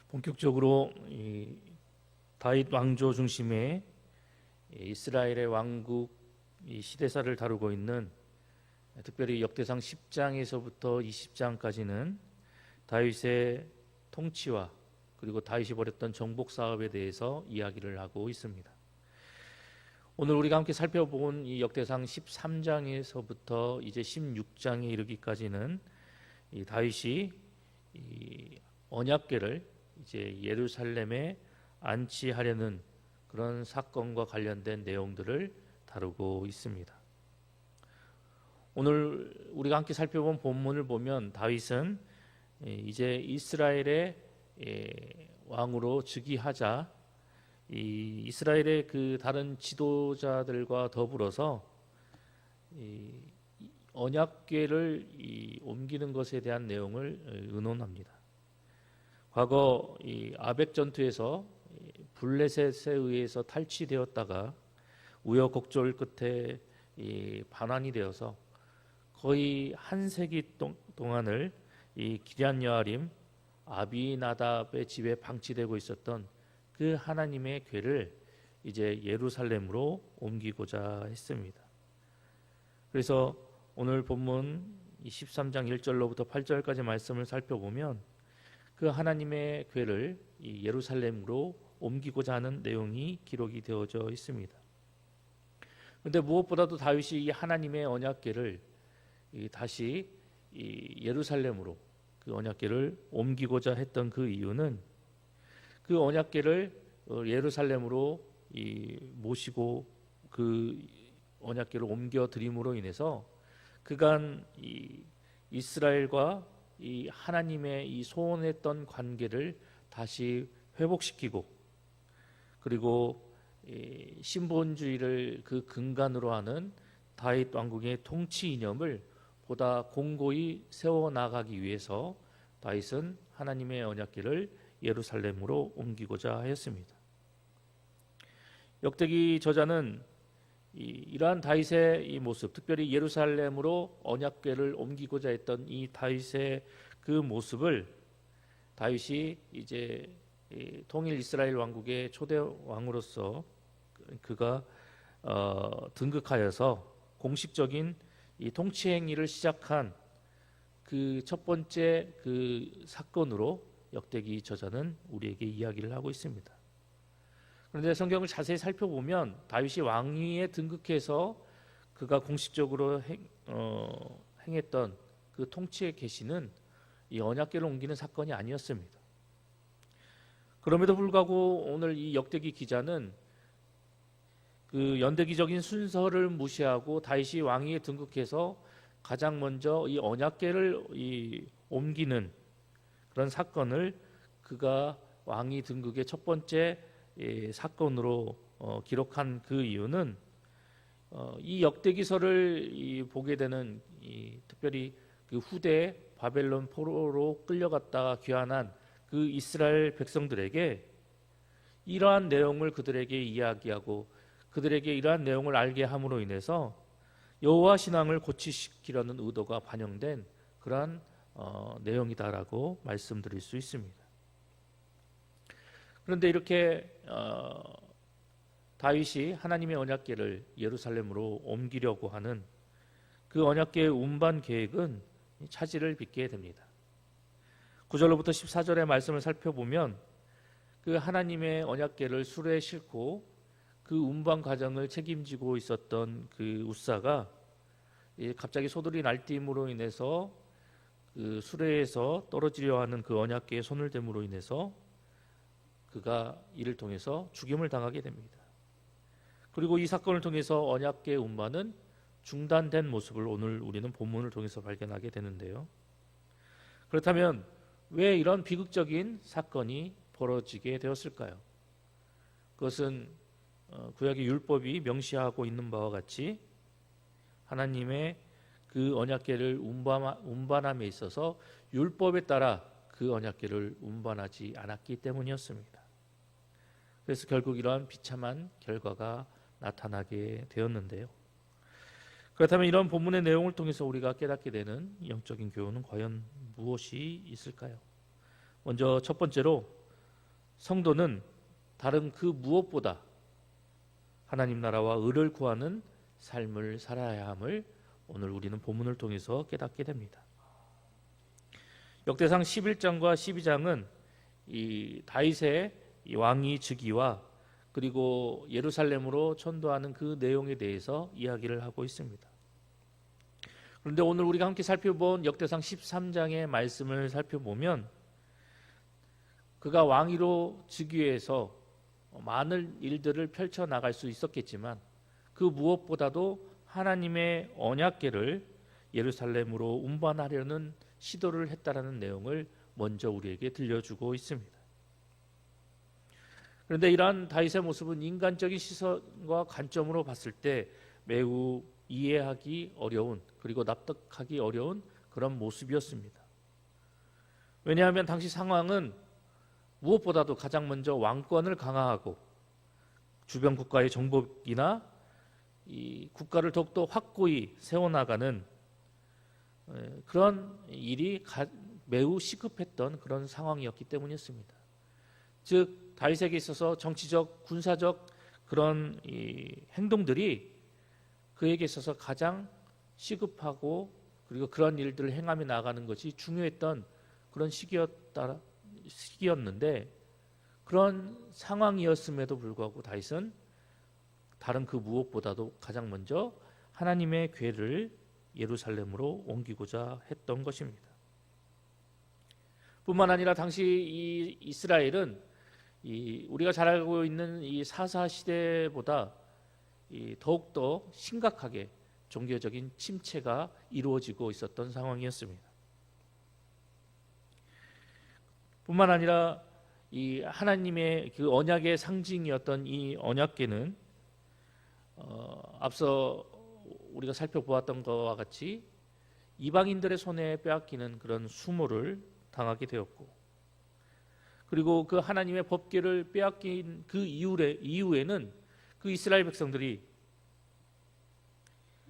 본격적으로 이 다윗 왕조 중심의 이스라엘의 왕국 이 시대사를 다루고 있는 특별히 역대상 10장에서부터 20장까지는 다윗의 통치와 그리고 다윗이 벌였던 정복 사업에 대해서 이야기를 하고 있습니다. 오늘 우리가 함께 살펴본 이 역대상 13장에서부터 이제 16장에 이르기까지는 이 다윗이 이 언약궤를 이제 예루살렘에 안치하려는 그런 사건과 관련된 내용들을 다루고 있습니다. 오늘 우리가 함께 살펴본 본문을 보면 다윗은 이제 이스라엘의 왕으로 즉위하자 이 이스라엘의 그 다른 지도자들과 더불어서 이 언약궤를 옮기는 것에 대한 내용을 의논합니다. 과거 이 아벡 전투에서 블레셋에 의해서 탈취되었다가 우여곡절 끝에 반환이 되어서 거의 한 세기 동안을 이 기럇 여아림 아비나답의 집에 방치되고 있었던 그 하나님의 궤를 이제 예루살렘으로 옮기고자 했습니다. 그래서 오늘 본문 13장 1절로부터 8절까지 말씀을 살펴보면 그 하나님의 궤를 이 예루살렘으로 옮기고자 하는 내용이 기록이 되어져 있습니다. 그런데 무엇보다도 다윗이 이 하나님의 언약궤를 다시 이 예루살렘으로 그 언약궤를 옮기고자 했던 그 이유는 그 언약궤를 예루살렘으로 모시고 그 언약궤를 옮겨 드림으로 인해서 그간 이 이스라엘과 이 하나님의 이 소원했던 관계를 다시 회복시키고 그리고 신본주의를 그 근간으로 하는 다윗 왕국의 통치 이념을 보다 공고히 세워나가기 위해서 다윗은 하나님의 언약궤를 예루살렘으로 옮기고자 하였습니다. 역대기 저자는 이러한 다윗의 이 모습, 특별히 예루살렘으로 언약궤를 옮기고자 했던 이 다윗의 그 모습을 다윗이 이제 통일 이스라엘 왕국의 초대 왕으로서 그가 등극하여서 공식적인 이 통치 행위를 시작한 그 첫 번째 그 사건으로 역대기 저자는 우리에게 이야기를 하고 있습니다. 그런데 성경을 자세히 살펴보면 다윗이 왕위에 등극해서 그가 공식적으로 행했던 그 통치의 계시는 이 언약궤를 옮기는 사건이 아니었습니다. 그럼에도 불구하고 오늘 이 역대기 기자는 그 연대기적인 순서를 무시하고 다윗이 왕위에 등극해서 가장 먼저 이 언약궤를 옮기는 그런 사건을 그가 왕위 등극의 첫 번째 사건으로 기록한 그 이유는 이 역대기서를 보게 되는 특별히 그 후대 바벨론 포로로 끌려갔다가 귀환한 그 이스라엘 백성들에게 이러한 내용을 그들에게 이야기하고 그들에게 이러한 내용을 알게 함으로 인해서 여호와 신앙을 고취시키려는 의도가 반영된 그러한 내용이다라고 말씀드릴 수 있습니다. 그런데 이렇게 다윗이 하나님의 언약궤를 예루살렘으로 옮기려고 하는 그 언약궤의 운반 계획은 차질을 빚게 됩니다. 9절로부터 14절의 말씀을 살펴보면 그 하나님의 언약궤를 수레에 싣고 그 운반 과정을 책임지고 있었던 그 웃사가 갑자기 소들이 날뛰므로 인해서 그 수레에서 떨어지려 하는 그 언약궤에 손을 댐으로 인해서 그가 이를 통해서 죽임을 당하게 됩니다. 그리고 이 사건을 통해서 언약궤 운반은 중단된 모습을 오늘 우리는 본문을 통해서 발견하게 되는데요. 그렇다면 왜 이런 비극적인 사건이 벌어지게 되었을까요? 그것은 구약의 율법이 명시하고 있는 바와 같이 하나님의 그 언약궤를 운반함에 있어서 율법에 따라 그 언약궤를 운반하지 않았기 때문이었습니다. 그래서 결국 이러한 비참한 결과가 나타나게 되었는데요. 그렇다면 이런 본문의 내용을 통해서 우리가 깨닫게 되는 영적인 교훈은 과연 무엇이 있을까요? 먼저 첫 번째로 성도는 다른 그 무엇보다 하나님 나라와 의를 구하는 삶을 살아야 함을 오늘 우리는 본문을 통해서 깨닫게 됩니다. 역대상 11장과 12장은 이 다윗의 이 왕위 즉위와 그리고 예루살렘으로 전도하는 그 내용에 대해서 이야기를 하고 있습니다. 그런데 오늘 우리가 함께 살펴본 역대상 13장의 말씀을 살펴보면 그가 왕위로 즉위해서 많은 일들을 펼쳐나갈 수 있었겠지만 그 무엇보다도 하나님의 언약궤를 예루살렘으로 운반하려는 시도를 했다라는 내용을 먼저 우리에게 들려주고 있습니다. 그런데 이러한 다윗의 모습은 인간적인 시선과 관점으로 봤을 때 매우 이해하기 어려운 그리고 납득하기 어려운 그런 모습이었습니다. 왜냐하면 당시 상황은 무엇보다도 가장 먼저 왕권을 강화하고 주변 국가의 정복이나 이 국가를 더욱더 확고히 세워나가는 그런 일이 매우 시급했던 그런 상황이었기 때문이었습니다. 즉 다윗에게 있어서 정치적, 군사적 그런 이 행동들이 그에게 있어서 가장 시급하고 그리고 그런 일들을 행하며 나아가는 것이 중요했던 그런 시기였는데 그런 상황이었음에도 불구하고 다윗은 다른 그 무엇보다도 가장 먼저 하나님의 궤를 예루살렘으로 옮기고자 했던 것입니다. 뿐만 아니라 당시 이 이스라엘은 우리가 잘 알고 있는 이 사사 시대보다 더욱더 심각하게 종교적인 침체가 이루어지고 있었던 상황이었습니다. 뿐만 아니라 이 하나님의 그 언약의 상징이었던 이 언약궤는 앞서 우리가 살펴보았던 것과 같이 이방인들의 손에 빼앗기는 그런 수모를 당하게 되었고 그리고 그 하나님의 법궤를 빼앗긴 그 이후에는 그 이스라엘 백성들이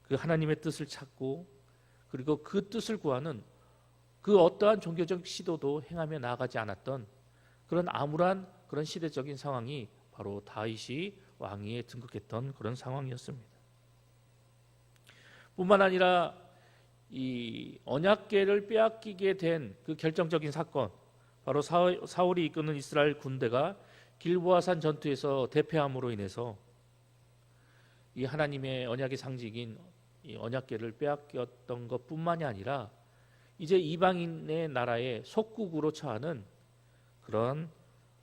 그 하나님의 뜻을 찾고 그리고 그 뜻을 구하는 그 어떠한 종교적 시도도 행하며 나아가지 않았던 그런 암울한 그런 시대적인 상황이 바로 다윗이 왕위에 등극했던 그런 상황이었습니다. 뿐만 아니라 이 언약궤를 빼앗기게 된 그 결정적인 사건, 바로 사울이 이끄는 이스라엘 군대가 길보아산 전투에서 대패함으로 인해서 이 하나님의 언약의 상징인 이 언약궤를 빼앗겼던 것뿐만이 아니라 이제 이방인의 나라의 속국으로 처하는 그런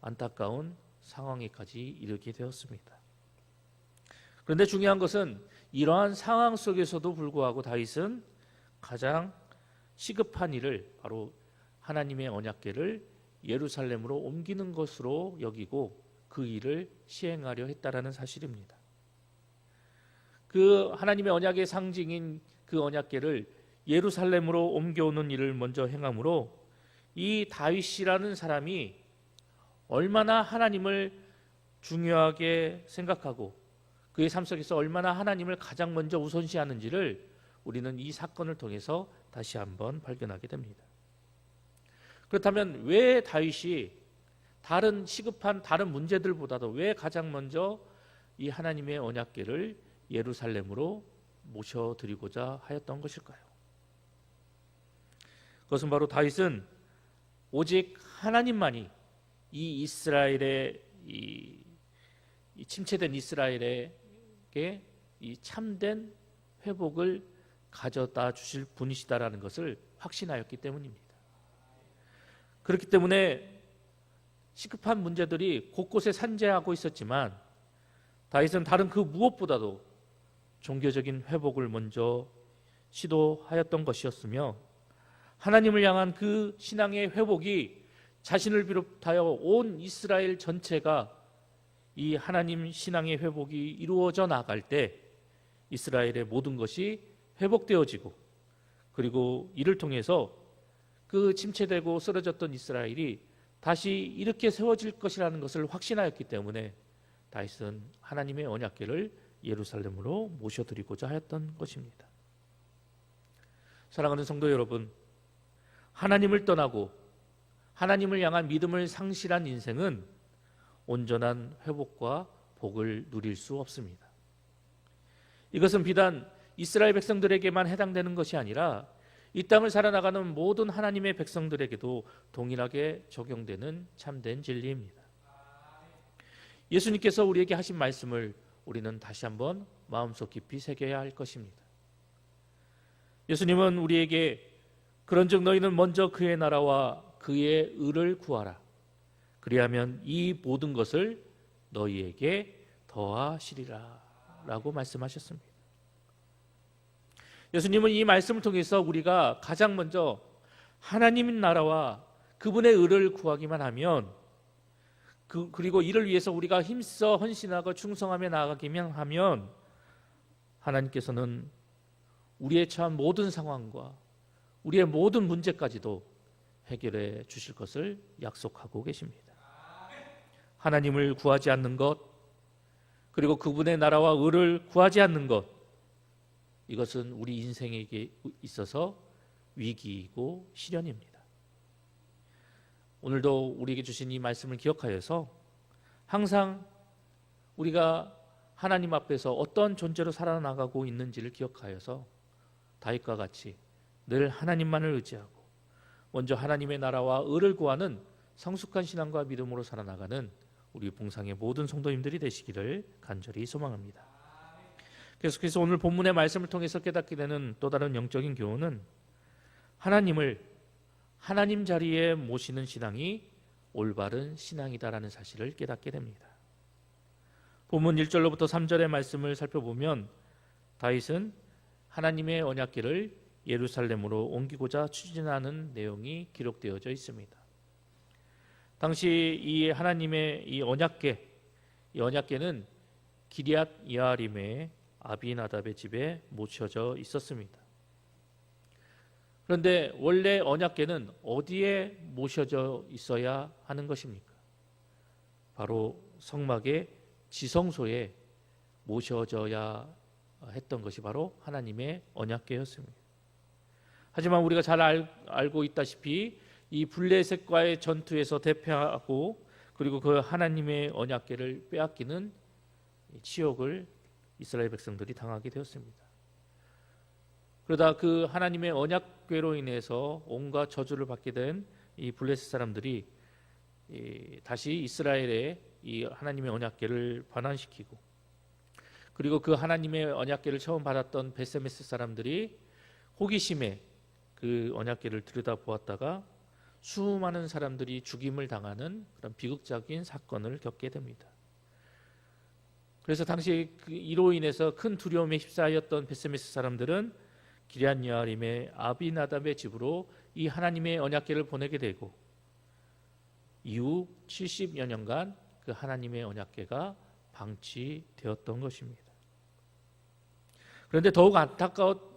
안타까운 상황에까지 이르게 되었습니다. 그런데 중요한 것은 이러한 상황 속에서도 불구하고 다윗은 가장 시급한 일을 바로 하나님의 언약궤를 예루살렘으로 옮기는 것으로 여기고 그 일을 시행하려 했다라는 사실입니다. 그 하나님의 언약의 상징인 그 언약궤를 예루살렘으로 옮겨오는 일을 먼저 행함으로 이 다윗이라는 사람이 얼마나 하나님을 중요하게 생각하고 그의 삶 속에서 얼마나 하나님을 가장 먼저 우선시하는지를 우리는 이 사건을 통해서 다시 한번 발견하게 됩니다. 그렇다면 왜 다윗이 다른 시급한 다른 문제들보다도 왜 가장 먼저 이 하나님의 언약궤를 예루살렘으로 모셔드리고자 하였던 것일까요? 그것은 바로 다윗은 오직 하나님만이 이 이스라엘의 이 침체된 이스라엘에게 이 참된 회복을 가져다 주실 분이시다라는 것을 확신하였기 때문입니다. 그렇기 때문에 시급한 문제들이 곳곳에 산재하고 있었지만 다윗은 다른 그 무엇보다도 종교적인 회복을 먼저 시도하였던 것이었으며 하나님을 향한 그 신앙의 회복이 자신을 비롯하여 온 이스라엘 전체가 이 하나님 신앙의 회복이 이루어져 나갈 때 이스라엘의 모든 것이 회복되어지고 그리고 이를 통해서 그 침체되고 쓰러졌던 이스라엘이 다시 이렇게 세워질 것이라는 것을 확신하였기 때문에 다윗은 하나님의 언약궤를 예루살렘으로 모셔드리고자 하였던 것입니다. 사랑하는 성도 여러분, 하나님을 떠나고 하나님을 향한 믿음을 상실한 인생은 온전한 회복과 복을 누릴 수 없습니다. 이것은 비단 이스라엘 백성들에게만 해당되는 것이 아니라 이 땅을 살아나가는 모든 하나님의 백성들에게도 동일하게 적용되는 참된 진리입니다. 예수님께서 우리에게 하신 말씀을 우리는 다시 한번 마음속 깊이 새겨야 할 것입니다. 예수님은 우리에게 그런즉 너희는 먼저 그의 나라와 그의 의를 구하라. 그리하면 이 모든 것을 너희에게 더하시리라 라고 말씀하셨습니다. 예수님은 이 말씀을 통해서 우리가 가장 먼저 하나님의 나라와 그분의 의를 구하기만 하면 그리고 이를 위해서 우리가 힘써 헌신하고 충성하며 나아가기만 하면 하나님께서는 우리의 처한 모든 상황과 우리의 모든 문제까지도 해결해 주실 것을 약속하고 계십니다. 하나님을 구하지 않는 것, 그리고 그분의 나라와 의를 구하지 않는 것, 이것은 우리 인생에게 있어서 위기이고 시련입니다. 오늘도 우리에게 주신 이 말씀을 기억하여서 항상 우리가 하나님 앞에서 어떤 존재로 살아나가고 있는지를 기억하여서 다윗과 같이 늘 하나님만을 의지하고 먼저 하나님의 나라와 의를 구하는 성숙한 신앙과 믿음으로 살아나가는 우리 봉상의 모든 성도님들이 되시기를 간절히 소망합니다. 계속해서 오늘 본문의 말씀을 통해서 깨닫게 되는 또 다른 영적인 교훈은 하나님을 하나님 자리에 모시는 신앙이 올바른 신앙이다라는 사실을 깨닫게 됩니다. 본문 1절로부터 3절의 말씀을 살펴보면 다윗은 하나님의 언약궤를 예루살렘으로 옮기고자 추진하는 내용이 기록되어져 있습니다. 당시 이 하나님의 이 언약궤는 기럇 여아림의 아비나답의 집에 모셔져 있었습니다. 그런데 원래 언약궤는 어디에 모셔져 있어야 하는 것입니까? 바로 성막의 지성소에 모셔져야 했던 것이 바로 하나님의 언약궤였습니다. 하지만 우리가 잘 알고 있다시피 이 블레셋과의 전투에서 대패하고 그리고 그 하나님의 언약궤를 빼앗기는 치욕을 이스라엘 백성들이 당하게 되었습니다. 그러다 그 하나님의 언약궤로 인해서 온갖 저주를 받게 된 이 블레셋 사람들이 다시 이스라엘의 이 하나님의 언약궤를 반환시키고 그리고 그 하나님의 언약궤를 처음 받았던 베세메스 사람들이 호기심에 그 언약궤를 들여다보았다가 수많은 사람들이 죽임을 당하는 그런 비극적인 사건을 겪게 됩니다. 그래서 당시 이로 인해서 큰 두려움에 휩싸였던 베세메스 사람들은 기럇 여아림의 아비나답의 집으로 이 하나님의 언약궤를 보내게 되고 이후 70여 년간 그 하나님의 언약궤가 방치되었던 것입니다. 그런데 더욱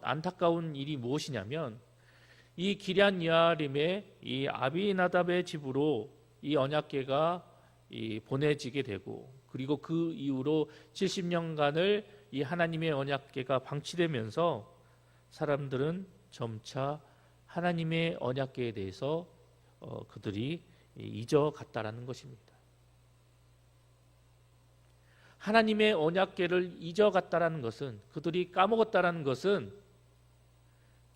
안타까운 일이 무엇이냐면 이 기럇 여아림의 이 아비나답의 집으로 이 언약궤가 보내지게 되고 그리고 그 이후로 70년간을 이 하나님의 언약궤가 방치되면서 사람들은 점차 하나님의 언약궤에 대해서 그들이 잊어갔다라는 것입니다. 하나님의 언약궤를 잊어갔다라는 것은 그들이 까먹었다라는 것은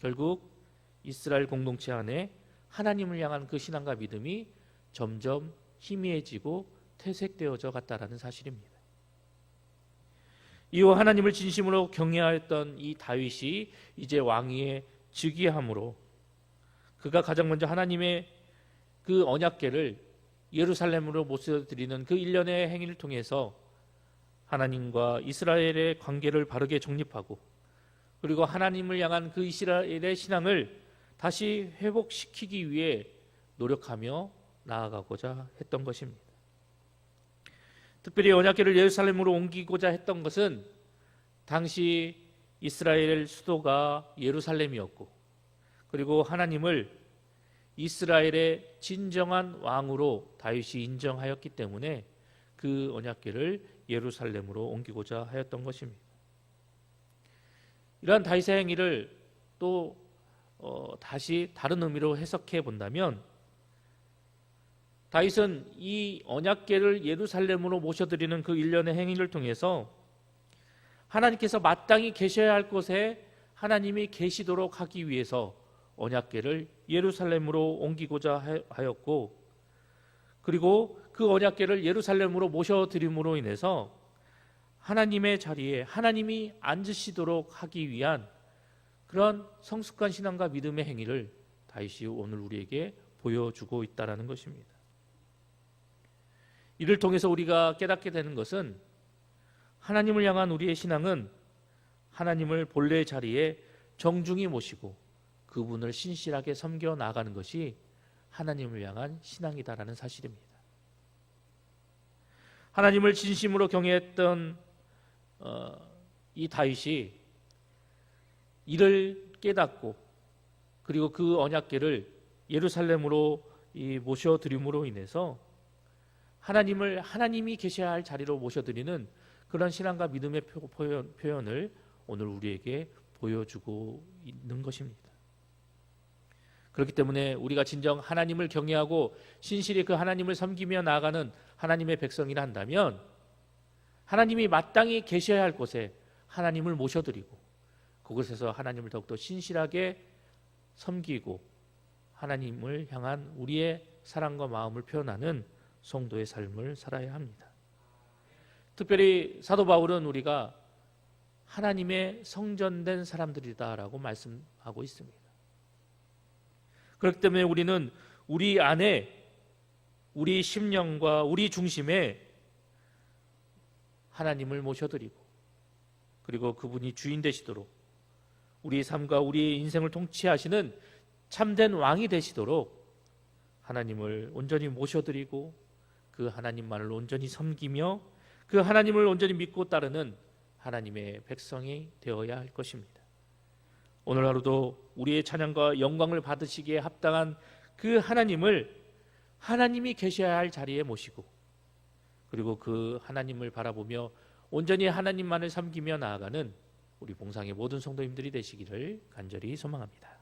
결국 이스라엘 공동체 안에 하나님을 향한 그 신앙과 믿음이 점점 희미해지고 퇴색되어져 갔다라는 사실입니다. 이후 하나님을 진심으로 경외하였던 이 다윗이 이제 왕위에 즉위함으로 그가 가장 먼저 하나님의 그 언약궤를 예루살렘으로 모셔드리는 그 일련의 행위를 통해서 하나님과 이스라엘의 관계를 바르게 정립하고 그리고 하나님을 향한 그 이스라엘의 신앙을 다시 회복시키기 위해 노력하며 나아가고자 했던 것입니다. 특별히 언약궤를 예루살렘으로 옮기고자 했던 것은 당시 이스라엘 수도가 예루살렘이었고 그리고 하나님을 이스라엘의 진정한 왕으로 다윗이 인정하였기 때문에 그 언약궤를 예루살렘으로 옮기고자 하였던 것입니다. 이러한 다윗의 행위를 또 다시 다른 의미로 해석해 본다면 다윗은 이 언약궤를 예루살렘으로 모셔드리는 그 일련의 행위를 통해서 하나님께서 마땅히 계셔야 할 곳에 하나님이 계시도록 하기 위해서 언약궤를 예루살렘으로 옮기고자 하였고, 그리고 그 언약궤를 예루살렘으로 모셔드림으로 인해서 하나님의 자리에 하나님이 앉으시도록 하기 위한 그런 성숙한 신앙과 믿음의 행위를 다윗이 오늘 우리에게 보여주고 있다는 것입니다. 이를 통해서 우리가 깨닫게 되는 것은 하나님을 향한 우리의 신앙은 하나님을 본래의 자리에 정중히 모시고 그분을 신실하게 섬겨 나가는 것이 하나님을 향한 신앙이다라는 사실입니다. 하나님을 진심으로 경외했던 이 다윗이 이를 깨닫고 그리고 그 언약궤를 예루살렘으로 모셔드림으로 인해서 하나님이 계셔야 할 자리로 모셔드리는 그런 신앙과 믿음의 표현을 오늘 우리에게 보여주고 있는 것입니다. 그렇기 때문에 우리가 진정 하나님을 경외하고 신실히 그 하나님을 섬기며 나아가는 하나님의 백성이라 한다면 하나님이 마땅히 계셔야 할 곳에 하나님을 모셔드리고 그곳에서 하나님을 더욱더 신실하게 섬기고 하나님을 향한 우리의 사랑과 마음을 표현하는 성도의 삶을 살아야 합니다. 특별히 사도 바울은 우리가 하나님의 성전된 사람들이다라고 말씀하고 있습니다. 그렇기 때문에 우리는 우리 안에 우리 심령과 우리 중심에 하나님을 모셔드리고 그리고 그분이 주인 되시도록 우리 삶과 우리의 인생을 통치하시는 참된 왕이 되시도록 하나님을 온전히 모셔드리고 그 하나님만을 온전히 섬기며 그 하나님을 온전히 믿고 따르는 하나님의 백성이 되어야 할 것입니다. 오늘 하루도 우리의 찬양과 영광을 받으시기에 합당한 그 하나님을 하나님이 계셔야 할 자리에 모시고 그리고 그 하나님을 바라보며 온전히 하나님만을 섬기며 나아가는 우리 봉상의 모든 성도님들이 되시기를 간절히 소망합니다.